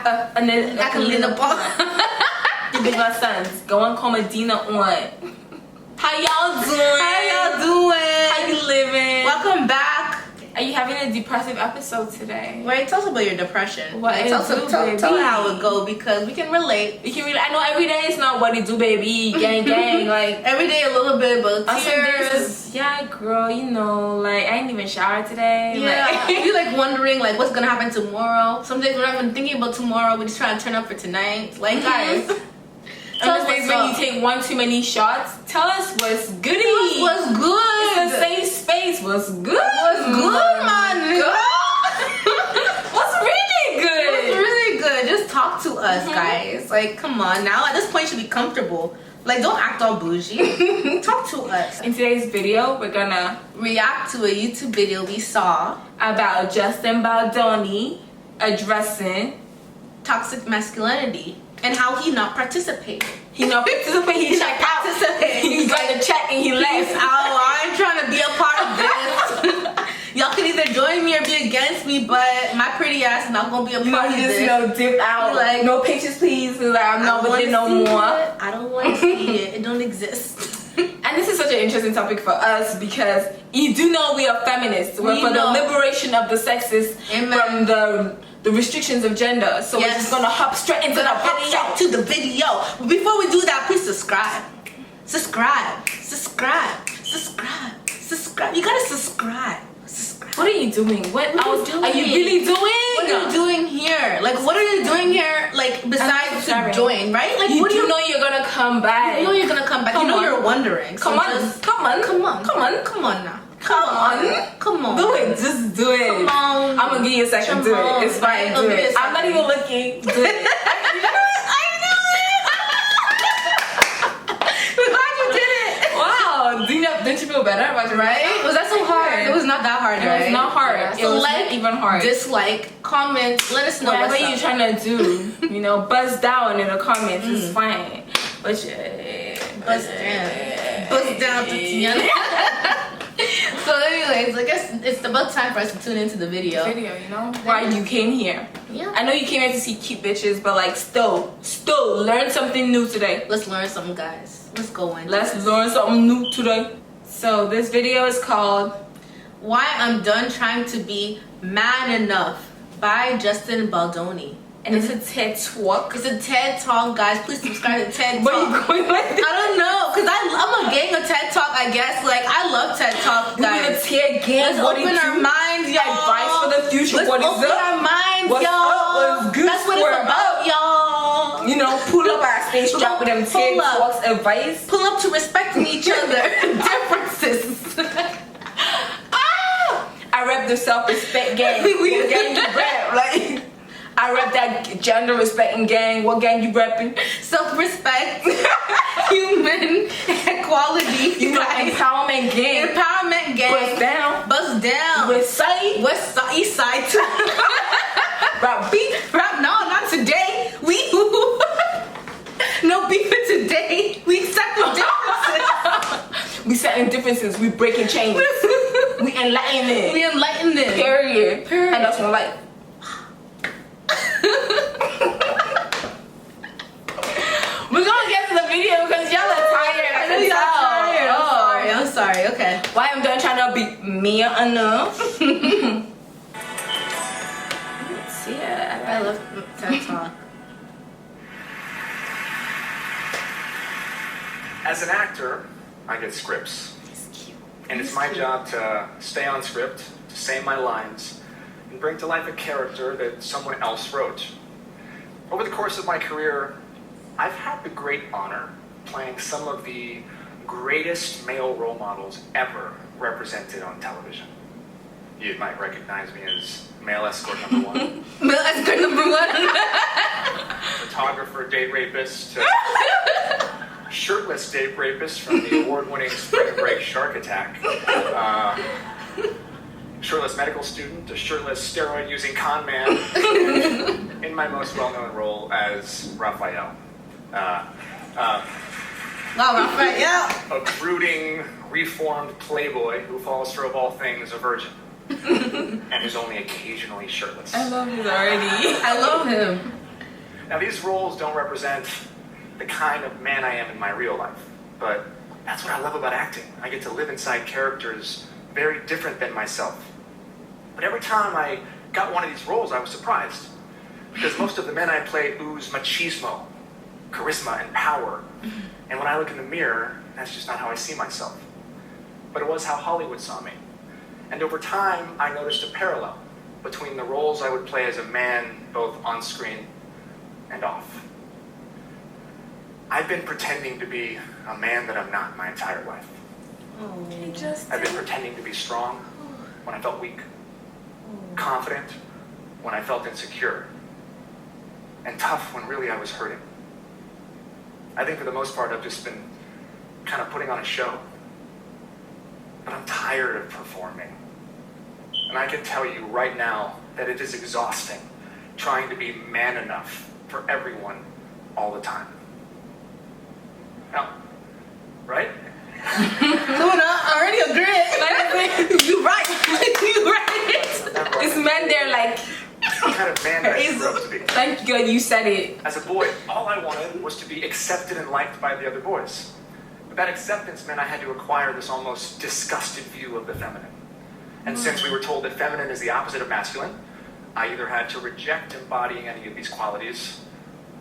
Akalina Paul. You big my sons. Go and call Medina on. How y'all doing? How you living? Welcome back. Are you having a depressive episode today? Wait, tell us about your depression. What tell how it go, because we can relate. I know every day it's not what it do, baby. Gang. Like every day a little bit, but tears. Yeah, girl. You know, like I ain't even showered today. Yeah, like, you like wondering like what's gonna happen tomorrow. Some days we're not even thinking about tomorrow. We're just trying to turn up for tonight. Like guys. Tell us when you take one too many shots. Tell us what's goody. What's good? It's a safe space. What's good? What's good, man? What's really good? What's really good? Just talk to us, guys. Like, come on now. At this point, you should be comfortable. Like, don't act all bougie. Talk to us. In today's video, we're gonna react to a YouTube video we saw about Justin Baldoni addressing toxic masculinity. And how he not participated. He not participate. He checked out. He got the check and he left. I ain't trying to be a part of this. Y'all can either join me or be against me, but my pretty ass is not gonna be a part of this. Dip out. Like, no pictures, please. Like, I'm not with it no more. I don't want to see it. It don't exist. And this is such an interesting topic for us because you do know we are feminists. We're for the liberation of the sexes from the restrictions of gender. So we're just gonna hop straight into the video. But before we do that, please subscribe. You gotta subscribe. What are you doing? What else are you really doing? What are you doing here? Like, what are you doing here? Like, besides to join, right? Like, you do know you're gonna come back. You know you're gonna come back. You know you're wondering. Come on now. Come on. Do it. Just do it. Come on. I'm gonna give you a second. Do it. It's fine. Do it. I'm not even looking. Do it. Didn't you feel better about your right? Was that so hard? It was not that hard, right? It was not hard. Yeah. It was not even hard. Dislike, comment, let us know whatever you're trying to do. You know, buzz down in the comments. It's fine. But buzz down, Tatiana. So anyways, I guess it's about time for us to tune into the video. You know? Why you came here. Yeah. I know you came here to see cute bitches, but like still learn something new today. Let's learn something, guys. Let's go in. Let's learn something new today. So this video is called Why I'm Done Trying to Be Man Enough by Justin Baldoni. And it's a TED Talk. It's a TED Talk, guys. Please subscribe to TED Talk. Where you going with this? I don't know, because I'm a gang of TED Talk, I guess. Like, I love TED Talk, guys. We're a TED gang. Let's open our minds, y'all. Advice for the future. Let's open our minds, y'all. What's good? That's what it's about, y'all. You know, pull up our stage drop with them TED Talks advice. Pull up to respecting each other. Differences. I rep the self-respect gang. What gang you rep? Like, I rep that gender respecting gang. What gang you repping? Self-respect. Human equality. You know, empowerment gang. Empowerment gang. Bust down. Bust down. West side. East side too. Rap beef. Rap, no, not today. No beefing today. We accept the differences. We setting differences. We breaking chains. We enlightening. We enlightening. Period. And that's my life. We're gonna get to the video because y'all are tired. I know y'all tired. I'm sorry. Okay. Why I'm done trying to be me enough? Yeah, I love TED Talk. As an actor, I get scripts. And it's my job to stay on script, to say my lines, and bring to life a character that someone else wrote. Over the course of my career, I've had the great honor playing some of the greatest male role models ever represented on television. You might recognize me as male escort number 1. Male escort number 1. Photographer, date rapist, shirtless date rapist from the award-winning Spring Break Shark Attack. Shirtless medical student, a shirtless steroid-using con man, in my most well-known role as Raphael. Raphael! A brooding, reformed playboy who falls for, of all things, a virgin. And is only occasionally shirtless. I love him already. I love him. Now, these roles don't represent the kind of man I am in my real life, but that's what I love about acting. I get to live inside characters very different than myself. But every time I got one of these roles, I was surprised, because most of the men I play ooze machismo, charisma, and power. And when I look in the mirror, that's just not how I see myself. But it was how Hollywood saw me. And over time, I noticed a parallel between the roles I would play as a man, both on screen and off. I've been pretending to be a man that I'm not my entire life. I've been pretending to be strong when I felt weak, confident when I felt insecure, and tough when really I was hurting. I think for the most part, I've just been kind of putting on a show. But I'm tired of performing. And I can tell you right now that it is exhausting trying to be man enough for everyone all the time. Now, right? Luna, I already agree. You right. You right. It's men there like, What kind of man I grew up to be. thank God you said it. As a boy, all I wanted was to be accepted and liked by the other boys. But that acceptance meant I had to acquire this almost disgusted view of the feminine. And since we were told that feminine is the opposite of masculine, I either had to reject embodying any of these qualities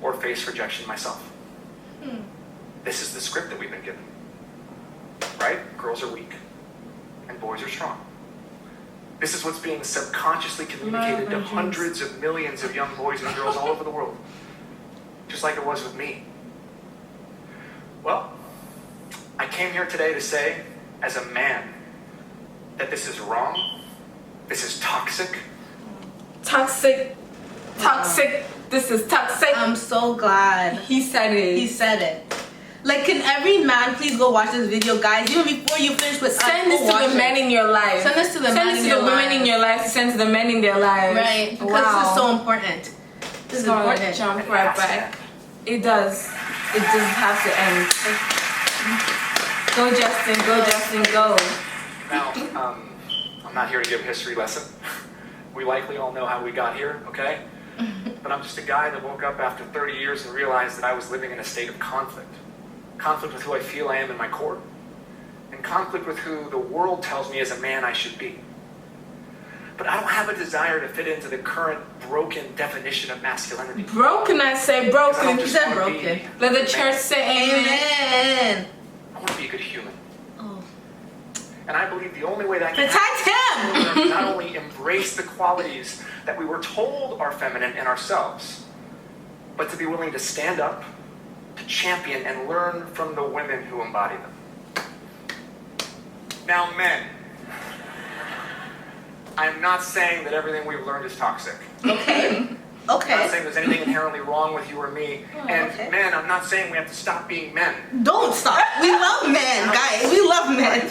or face rejection myself. This is the script that we've been given. Right? Girls are weak and boys are strong. This is what's being subconsciously communicated to hundreds of millions of young boys and girls all over the world. Just like it was with me. Well, I came here today to say, as a man, that this is wrong, this is toxic. Toxic. This is toxic. I'm so glad He said it. he said it. Like, can every man please go watch this video, guys? Even before you finish with Send this to the men in your life. Send this to the men in your women lives. in your life. Send to the men in their lives. Right, because this is so important. This is important. Jump right back. It does. It doesn't have to end. Go Justin. Go Justin. Go. Now, I'm not here to give a history lesson. We likely all know how we got here, okay? But I'm just a guy that woke up after 30 years and realized that I was living in a state of conflict. Conflict with who I feel I am in my core, and conflict with who the world tells me as a man I should be. But I don't have a desire to fit into the current broken definition of masculinity. Broken, I say broken. You said broken. Let the church say amen. Amen. I want to be a good human. Oh. And I believe the only way that can Protect him! is not only embrace the qualities that we were told are feminine in ourselves, but to be willing to stand up, to champion and learn from the women who embody them. Now, men, I'm not saying that everything we've learned is toxic. Okay. I'm not Okay. saying there's anything inherently wrong with you or me. And okay. men, I'm not saying we have to stop being men. Don't stop. We love men, guys. We love men.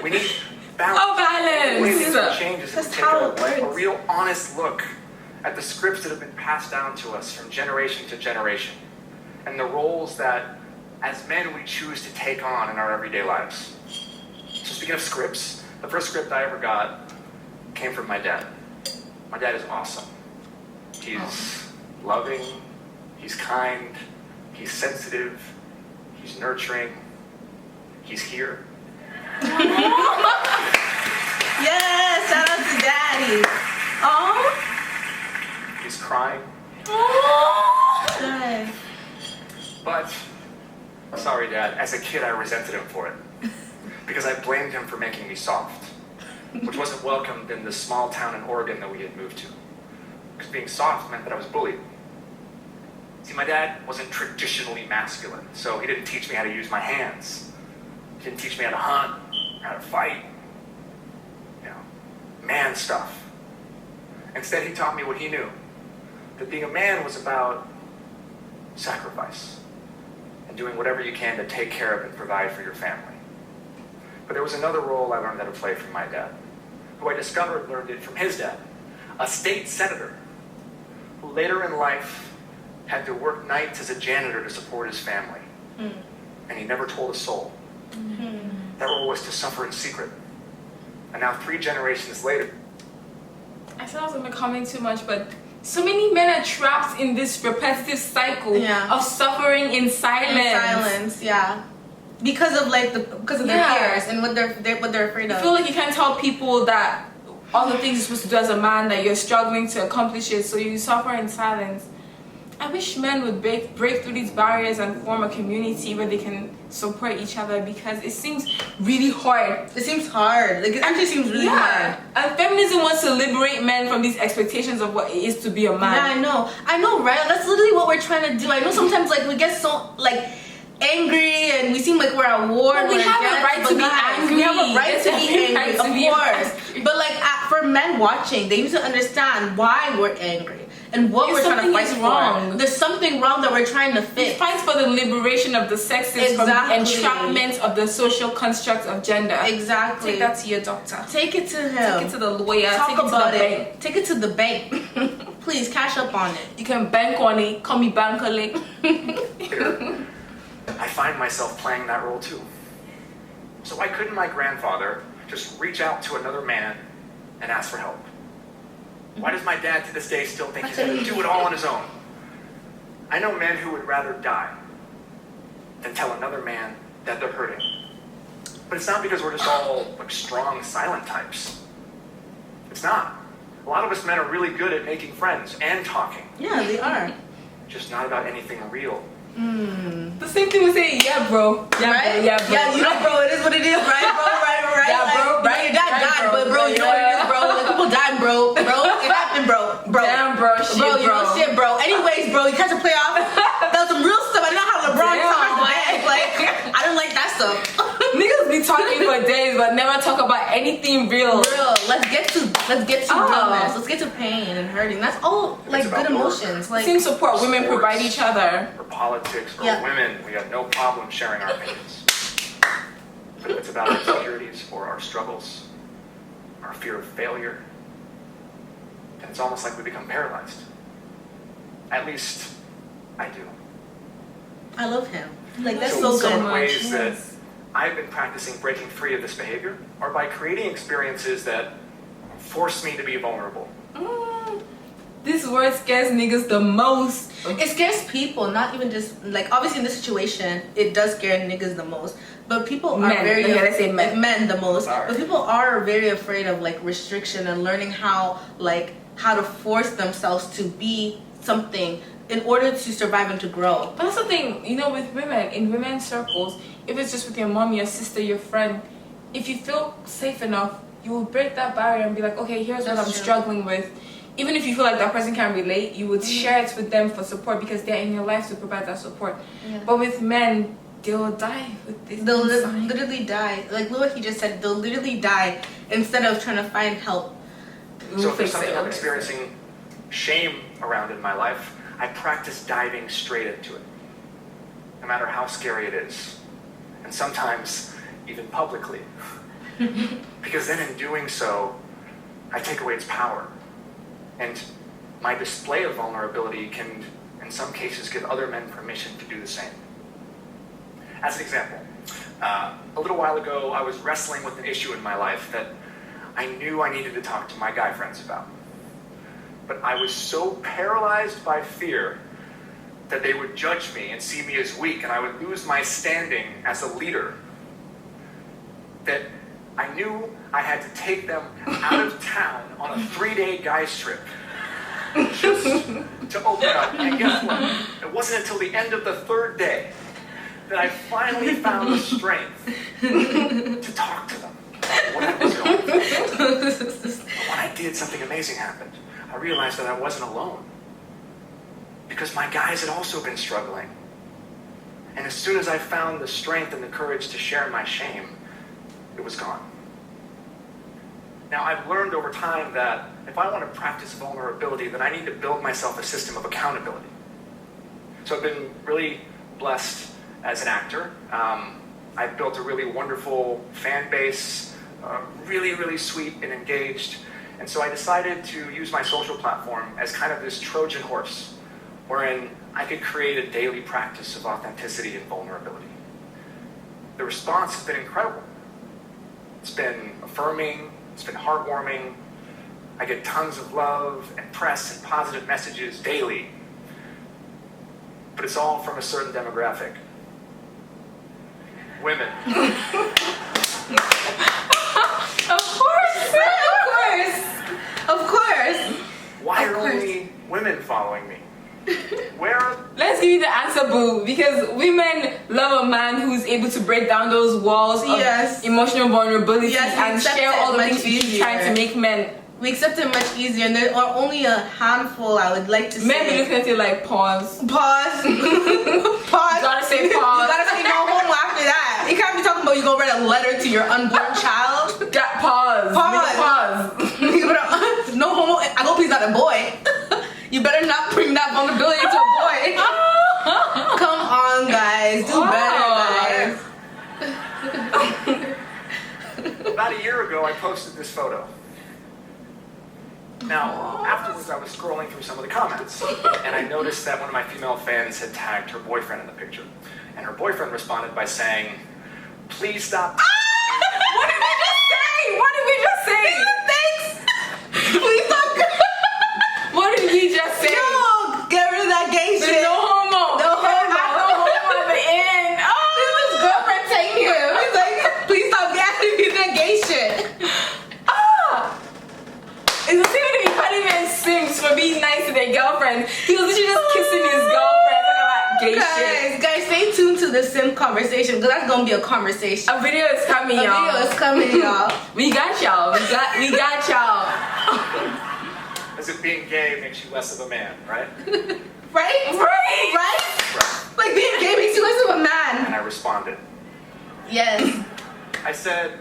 We need balance. Oh, balance. The way things change is That's we take how it a works. real honest look at the scripts that have been passed down to us from generation to generation, and the roles that, as men, we choose to take on in our everyday lives. So speaking of scripts, the first script I ever got came from my dad. My dad is awesome. He's loving, he's kind, he's sensitive, he's nurturing, he's here. Yes, shout out to Daddy. Oh. He's crying. Good. But, sorry Dad, as a kid I resented him for it. Because I blamed him for making me soft. Which wasn't welcomed in the small town in Oregon that we had moved to. Because being soft meant that I was bullied. See, my dad wasn't traditionally masculine, so he didn't teach me how to use my hands. He didn't teach me how to hunt, or how to fight. You know, man stuff. Instead, he taught me what he knew. That being a man was about sacrifice and doing whatever you can to take care of and provide for your family. But there was another role I learned how to play from my dad, who I discovered learned it from his dad, a state senator, who later in life had to work nights as a janitor to support his family. And he never told a soul. That role was to suffer in secret. And now 3 generations later, I said I was gonna comment too much, but so many men are trapped in this repetitive cycle of suffering in silence. Yeah. Because of their fears and what they're afraid of. I feel like you can't tell people that all the things you're supposed to do as a man, that you're struggling to accomplish it, so you suffer in silence. I wish men would break through these barriers and form a community where they can support each other, because it seems really hard. It seems hard. Like, it actually seems really hard. And feminism wants to liberate men from these expectations of what it is to be a man. Yeah, I know, right? That's literally what we're trying to do. I know sometimes like we get so like angry and we seem like we're at war. But we have a right to be angry. We have a right to be angry, of course. But like for men watching, they need to understand why we're angry and what we're trying to fight for. There's something wrong that we're trying to fix. We fight for the liberation of the sexes from the entrapment of the social construct of gender. Exactly. Take that to your doctor. Take it to him. Take it to the lawyer. Talk about it. Take it to the bank. Please cash up on it. You can bank on it. Call me Bankole. I find myself playing that role too. So why couldn't my grandfather just reach out to another man and ask for help? Why does my dad to this day still think he's going to do it all on his own? I know men who would rather die than tell another man that they're hurting. But it's not because we're just all like strong, silent types. It's not. A lot of us men are really good at making friends and talking. Yeah, they are. Just not about anything real. The same thing we say, yeah, bro. Yeah, right? Bro, yeah, bro. Yeah, you know, bro, it is what it is, right, bro? Right? Yeah, bro, like, right? Your dad died, but bro, you know what it is, bro? Like, people dying, bro. It happened, bro. Damn, bro, shit, bro. You know shit, bro. Anyways, bro, you catch a playoff. That was some real stuff. I know how LeBron talks, but like, I don't like that stuff. Niggas be talking for days, but never talk about anything real. Let's get to realness. Let's get to pain and hurting. That's all like good emotions. Like same support women provide each other. For politics, for women, we have no problem sharing our opinions. But if it's about our insecurities or our struggles, our fear of failure, then it's almost like we become paralyzed. At least I do. I love him. Like that's so so good. Some ways that I've been practicing breaking free of this behavior are by creating experiences that force me to be vulnerable. This word scares niggas the most. It scares people, not even just like obviously in this situation it does scare niggas the most, but people are men the most. But people are very afraid of like restriction and learning how to force themselves to be something in order to survive and to grow. But that's the thing, you know, with women, in women's circles, if it's just with your mom, your sister, your friend, if you feel safe enough, you will break that barrier and be like, okay, here's what I'm struggling with. Even if you feel like that person can relate, you would share it with them for support because they're in your life to provide that support. But with men, they'll die with this. They'll literally die. Like what he just said, they'll literally die instead of trying to find help. So if there's something I'm experiencing shame around in my life, I practice diving straight into it, no matter how scary it is. And sometimes even publicly. Because then in doing so, I take away its power. And my display of vulnerability can, in some cases, give other men permission to do the same. As an example, a little while ago, I was wrestling with an issue in my life that I knew I needed to talk to my guy friends about. But I was so paralyzed by fear that they would judge me and see me as weak, and I would lose my standing as a leader, that I knew I had to take them out of town on a 3-day guys trip just to open up. And guess what? It wasn't until the end of the 3rd day that I finally found the strength to talk to them about what I was going through. When I did, something amazing happened. I realized that I wasn't alone, because my guys had also been struggling. And as soon as I found the strength and the courage to share my shame, it was gone. Now, I've learned over time that if I want to practice vulnerability, then I need to build myself a system of accountability. So I've been really blessed as an actor. I've built a really wonderful fan base, really, really sweet and engaged. And so I decided to use my social platform as kind of this Trojan horse, wherein I could create a daily practice of authenticity and vulnerability. The response has been incredible. It's been affirming, it's been heartwarming. I get tons of love and press and positive messages daily. But it's all from a certain demographic. Women. Of course. Why are only women following me? Where? Let's give you the answer, boo. Because women love a man who's able to break down those walls of emotional vulnerability and share all the things we keep trying to make men. We accept it much easier, and there are only a handful, I would like to say. Men be looking at you like, pause. Pause. Pause. You gotta say pause. You gotta say no homo after that. You can't be talking about you gonna write a letter to your unborn child. Pause. Pause. No homo. I hope he's not a boy. You better not bring that vulnerability to a boy. Come on, guys. Do better, guys. About a year ago, I posted this photo. Now, afterwards, I was scrolling through some of the comments, and I noticed that one of my female fans had tagged her boyfriend in the picture. And her boyfriend responded by saying, "Please stop." What did we just say? What did we just say? Thanks. Please stop. What did we just say? No, get rid of that gay shit. No homo. No homo. No homo at the end. Oh, this is his girlfriend taking him. He's like, please stop getting me that gay shit. It's the same way Funny Man Sims for being nice to their girlfriend. He was literally just kissing his girlfriend. Talking about gay shit. Guys, stay tuned to the sim conversation because that's gonna be a conversation. A video is coming, y'all. A video is coming, y'all. We got y'all. We got y'all. As if being gay makes you less of a man, right? Right? Like being gay makes you less of a man. And I responded. Yes. I said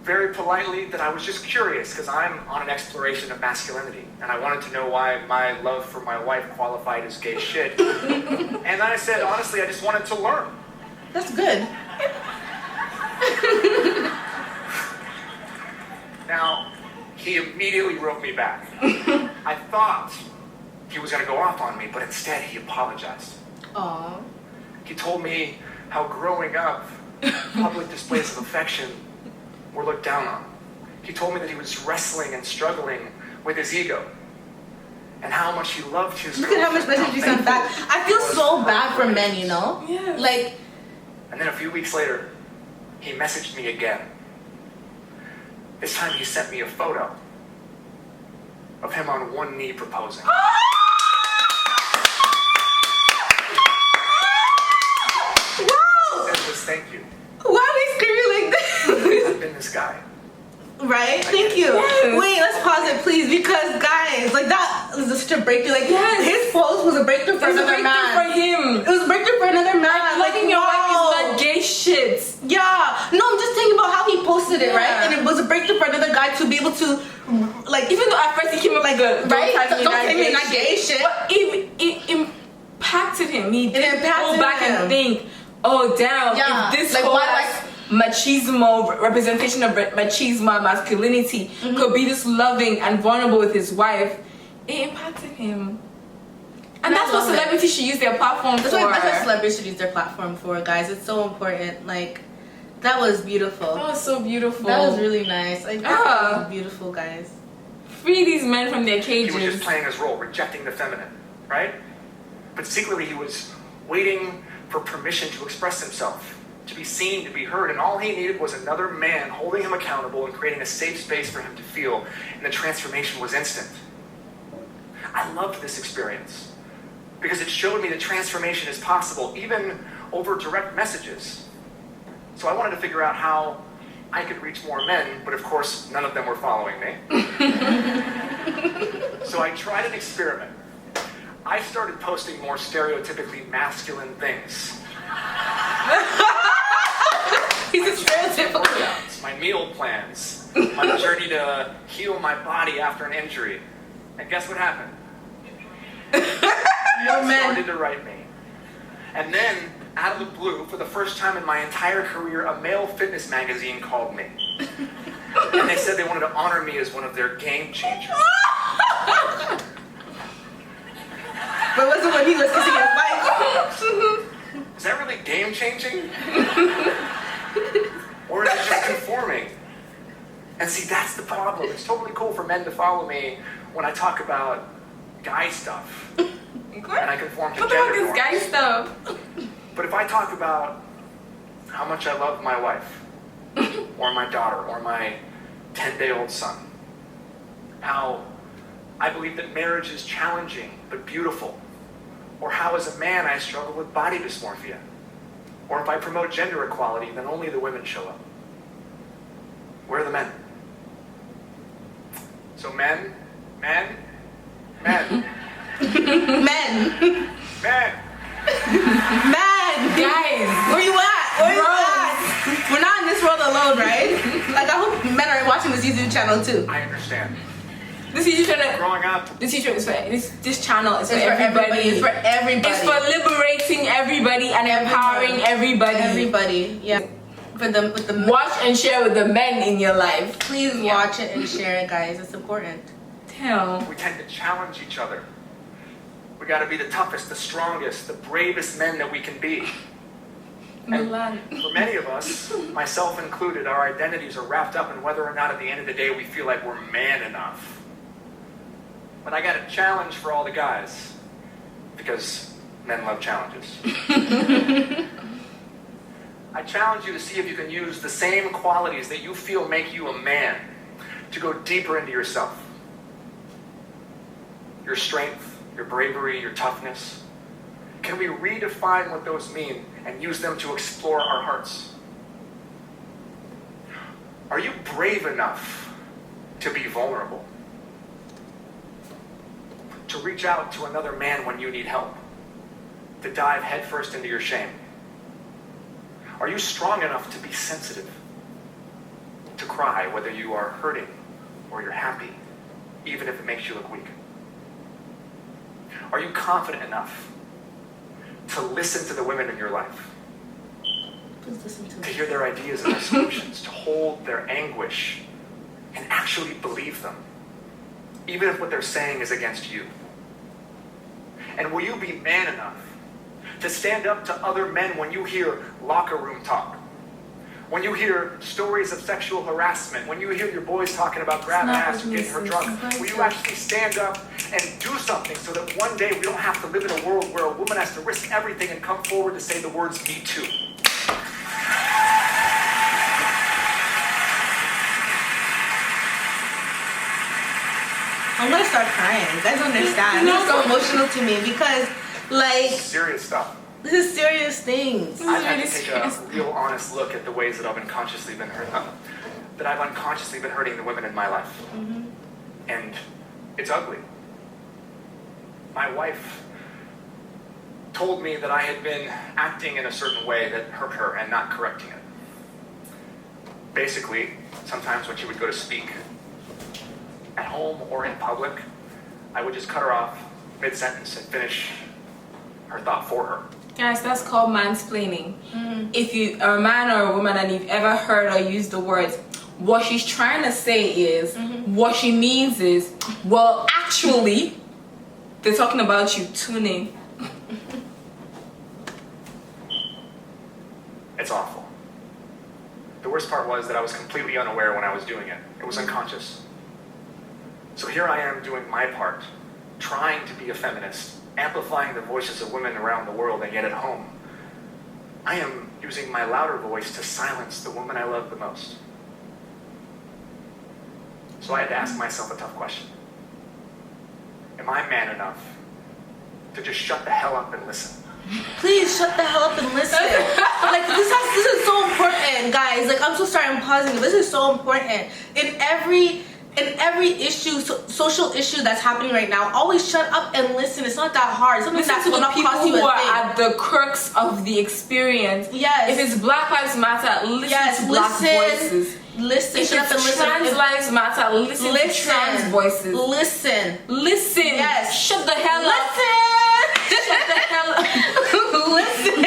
very politely that I was just curious because I'm on an exploration of masculinity and I wanted to know why my love for my wife qualified as gay shit. And then I said, honestly, I just wanted to learn. That's good. Now, he immediately wrote me back. I thought he was going to go off on me, but instead he apologized. Aww. He told me how growing up, public displays of affection were looked down on. He told me that he was wrestling and struggling with his ego and how much he loved his Look at how much message you sent back. I feel so bad for men, you know? Yeah. Like. And then a few weeks later, he messaged me again. This time he sent me a photo of him on one knee proposing. Wow! That was thank you. Why are we screaming like this? I've been this guy. Right? Thank you. Yes. Wait, let's pause it, please, because guys, like that was just a breakthrough. Like his post was a breakthrough for another man. For him. It was a breakthrough for another man. Like your wife is not gay shit. Yeah. No, I'm just thinking about how he posted it, right? And it was a breakthrough for another guy to be able to, like, even though at first he came up like a right? Don't tell me not gay shit. But it impacted him. He did impacted go back him. and think, oh damn, Yeah. if this Like, whole why, machismo representation of machismo masculinity could be this loving and vulnerable with his wife, it impacted him. And that's what celebrities should use their platform for. That's what celebrities should use their platform for, guys. It's so important. Like, that was beautiful. That was so beautiful. That was really nice. Like, that was beautiful, guys. Free these men from their cages. He was just playing his role, rejecting the feminine, right? But secretly he was waiting for permission to express himself, to be seen, to be heard, and all he needed was another man holding him accountable and creating a safe space for him to feel, and the transformation was instant. I loved this experience because it showed me that transformation is possible, even over direct messages. So I wanted to figure out how I could reach more men, but of course, none of them were following me. So I tried an experiment. I started posting more stereotypically masculine things. He's a stereotypical. Workouts, my meal plans, my journey to heal my body after an injury. And guess what happened? More men started to write me. And then, out of the blue, for the first time in my entire career, a male fitness magazine called me. And they said they wanted to honor me as one of their game changers. But was it when he was kissing his wife? Is that really game changing? Or is it just conforming? And see, that's the problem. It's totally cool for men to follow me when I talk about guy stuff. And I conform to what gender about norms. this guy stuff? But if I talk about how much I love my wife, or my daughter, or my 10-day-old son, how I believe that marriage is challenging but beautiful, or how as a man I struggle with body dysmorphia, or if I promote gender equality, then only the women show up. Where are the men? So men. Men. Men. Guys, where you at? We're not in this world alone, right? Like, I hope men are watching this YouTube channel too. I understand. This YouTube channel. Growing up, This channel is this channel is for everybody. It's for everybody. It's for liberating everybody and empowering everybody. Everybody, yeah. For them, with the Watch and share with the men in your life. Please watch it and share it, guys. It's important. Damn. we tend to challenge each other. We got to be the toughest, the strongest, the bravest men that we can be. And for many of us, myself included, our identities are wrapped up in whether or not at the end of the day we feel like we're man enough. But I got a challenge for all the guys, because men love challenges. I challenge you to see if you can use the same qualities that you feel make you a man to go deeper into yourself. Your strength, your bravery, your toughness. Can we redefine what those mean and use them to explore our hearts? Are you brave enough to be vulnerable? To reach out to another man when you need help? To dive headfirst into your shame? Are you strong enough to be sensitive? To cry whether you are hurting or you're happy, even if it makes you look weak? Are you confident enough to listen to the women in your life? Please listen to To hear their ideas and their solutions, to hold their anguish and actually believe them, even if what they're saying is against you? And will you be man enough to stand up to other men when you hear locker room talk? When you hear stories of sexual harassment, when you hear your boys talking about grabbing ass and getting her drunk, will you actually stand up and do something so that one day we don't have to live in a world where a woman has to risk everything and come forward to say the words, "Me too"? I'm gonna start crying. You guys don't understand. It's so emotional to me because, like, Serious stuff. this is serious things. I've had to take a real honest look at the ways that I've unconsciously been hurting the women in my life. Mm-hmm. And it's ugly. My wife told me that I had been acting in a certain way that hurt her and not correcting it. Basically, sometimes when she would go to speak, at home or in public, I would just cut her off mid-sentence and finish her thought for her. Guys, that's called mansplaining. If you are a man or a woman and you've ever heard or used the words, what she's trying to say is, what she means is, well, actually, they're talking about you. Tune in. It's awful. The worst part was that I was completely unaware when I was doing it. It was unconscious. So here I am doing my part, trying to be a feminist, amplifying the voices of women around the world, and yet at home, I am using my louder voice to silence the woman I love the most. So I had to ask myself a tough question. Am I man enough to just shut the hell up and listen? Please shut the hell up and listen. Like, this is so important, guys. Like, I'm so sorry I'm pausing. This is so important. In every issue, social issue that's happening right now, always shut up and listen. It's not that hard. Something Listen that to will the not people cost you who a are thing. at the crux of the experience. Yes. If it's Black Lives Matter, listen to Black voices. Listen. If Shut up and it's listen. trans lives matter, listen to trans voices. Listen. Listen. Yes. Shut the hell up. Listen. Shut the hell up. Listen.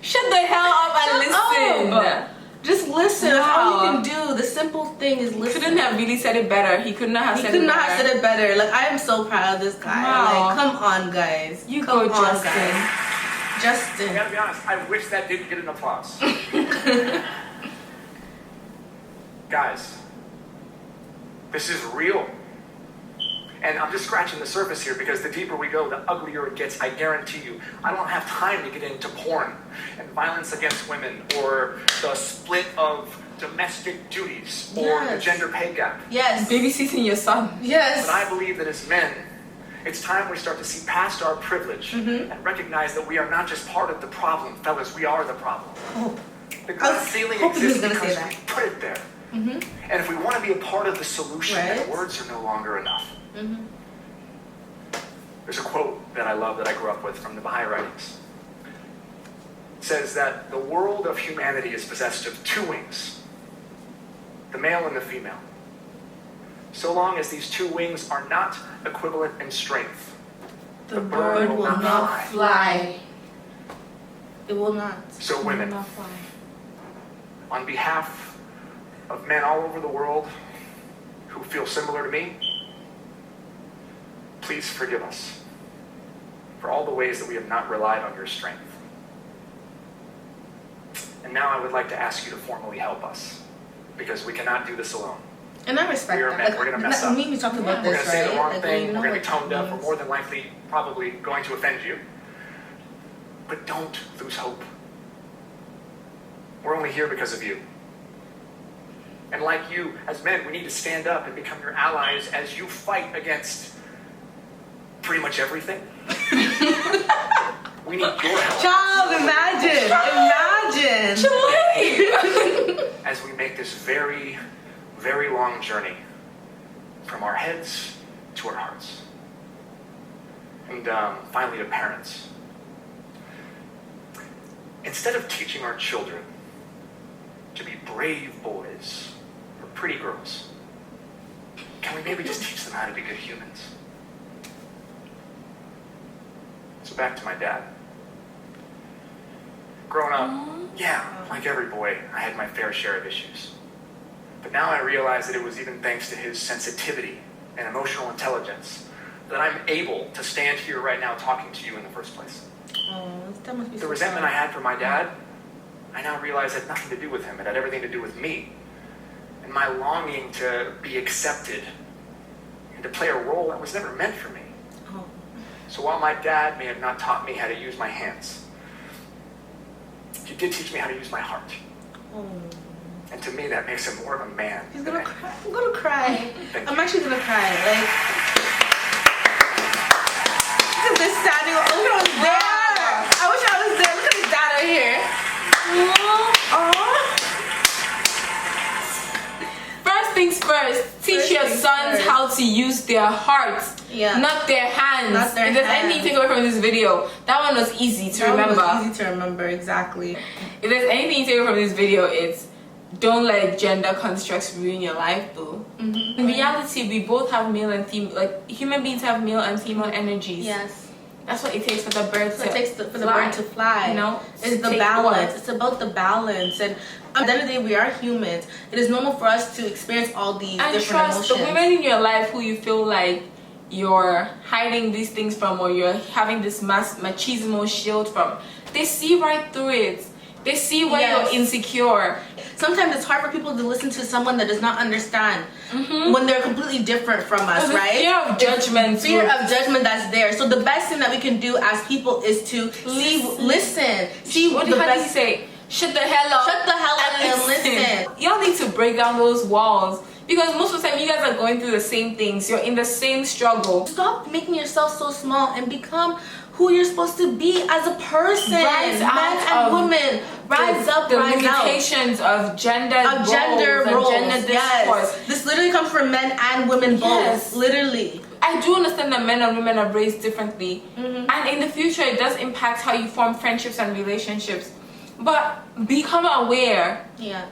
Shut the hell up and listen. Just listen. That's all you can do. The simple thing is listen. Couldn't have really said it better. He could not have said it better. He could not have said it better. Like, I am so proud of this guy. Wow. Like, come on, guys. You come go, on, Justin. guys. I Justin. gotta be honest, I wish that didn't get an applause. Guys, this is real. And I'm just scratching the surface here because the deeper we go, the uglier it gets, I guarantee you. I don't have time to get into porn and violence against women or the split of domestic duties or the gender pay gap. Yes. Babysitting your son. Yes. But I believe that as men, it's time we start to see past our privilege and recognize that we are not just part of the problem. Fellas, we are the problem. Oh. The glass ceiling exists because we put it there. Mm-hmm. And if we want to be a part of the solution, then words are no longer enough. Mm-hmm. There's a quote that I love that I grew up with from the Baha'i writings. It says that the world of humanity is possessed of two wings, the male and the female. So long as these two wings are not equivalent in strength, the bird will not fly. It will not. So women, on behalf of men all over the world who feel similar to me, please forgive us for all the ways that we have not relied on your strength. And now I would like to ask you to formally help us, because we cannot do this alone. And I respect we are that. men. We're going to mess up. We talked about We're this, going to say the wrong like, thing. you know, We're going to be what toned that up. We're means. more than likely probably going to offend you. But don't lose hope. We're only here because of you. And like you, as men, we need to stand up and become your allies as you fight against pretty much everything. We need your help. Child, imagine. As we make this very, very long journey from our heads to our hearts. And finally, to parents. Instead of teaching our children to be brave boys or pretty girls, can we maybe just teach them how to be good humans? So back to my dad. Growing up, yeah, like every boy, I had my fair share of issues. But now I realize that it was even thanks to his sensitivity and emotional intelligence that I'm able to stand here right now talking to you in the first place. That must be The resentment I had for my dad, I now realize had nothing to do with him. It had everything to do with me. And my longing to be accepted and to play a role that was never meant for me. Oh. So while my dad may have not taught me how to use my hands, he did teach me how to use my heart. Oh. And to me, that makes him more of a man. He's gonna cry. I'm gonna cry. Thank I'm you. actually gonna cry. Like, look at this standing. Look at I was there. I wish I was there. Look at his dad right here. First things first, teach your sons how to use their hearts, not their hands. If there's anything to take away from this video, that one was easy to remember. Easy to remember, exactly. If there's anything to take away from this video, it's don't let gender constructs ruin your life, boo. In reality, we both have male and female, like human beings have male and female energies. Yes. That's what it takes for the bird to It takes for the bird to fly. You know, it's the balance. It's about the balance. And at the end of the day, we are humans. It is normal for us to experience all these different trust emotions. the women in your life who you feel like you're hiding these things from, or you're having this machismo shield from. They see right through it. They see when you're insecure. Sometimes it's hard for people to listen to someone that does not understand when they're completely different from us, right? Fear of judgment. Fear of judgment that's there. So the best thing that we can do as people is to listen. See what the how best. do you say? Shut the hell up. Shut the hell up and listen. Y'all need to break down those walls. Because most of the time you guys are going through the same things. You're in the same struggle. Stop making yourself so small and become who you're supposed to be as a person. Rise men and women. Rise up, the rise limitations of gender roles, gender roles. And gender discourse. Yes. This literally comes from men and women both. Literally. I do understand that men and women are raised differently. And in the future it does impact how you form friendships and relationships. But become aware. Yeah.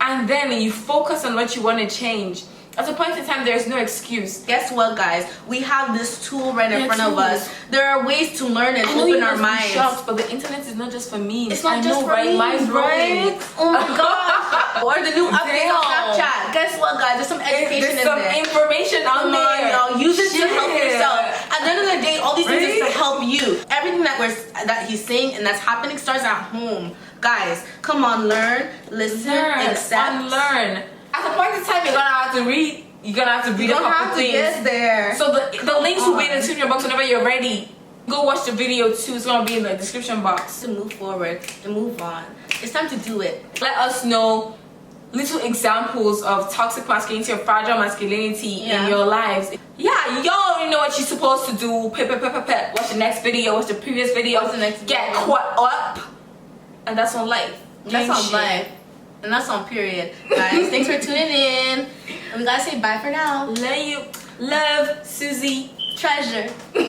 And then you focus on what you want to change. At a point in time, there's no excuse. Guess what, guys? We have this tool right in front of us. There are ways to learn and open our minds. Shocked, but the internet is not just for memes. It's not just for memes, right? Oh my god! Or the new update on Snapchat. Guess what, guys? There's some education in there. There's some information on there. Y'all. Use it to help yourself. At the end of the day, all these things is to help you. Everything that he's saying and that's happening starts at home. Guys, come on, learn, listen, accept. Unlearn. at a point in time, you're gonna have to read. You're gonna have to read a couple things. Get there. So the links will be in the description box whenever you're ready. Go watch the video too. It's gonna be in the description box. To move forward and move on. It's time to do it. Let us know little examples of toxic masculinity or fragile masculinity in your lives. Yeah, y'all already know what you're supposed to do. Watch the next video. Watch the previous video. Get caught up. And that's on life. That's on life. And that's on period. Guys, thanks for tuning in. And we gotta say bye for now. Love you. Love, Suzy. Treasure.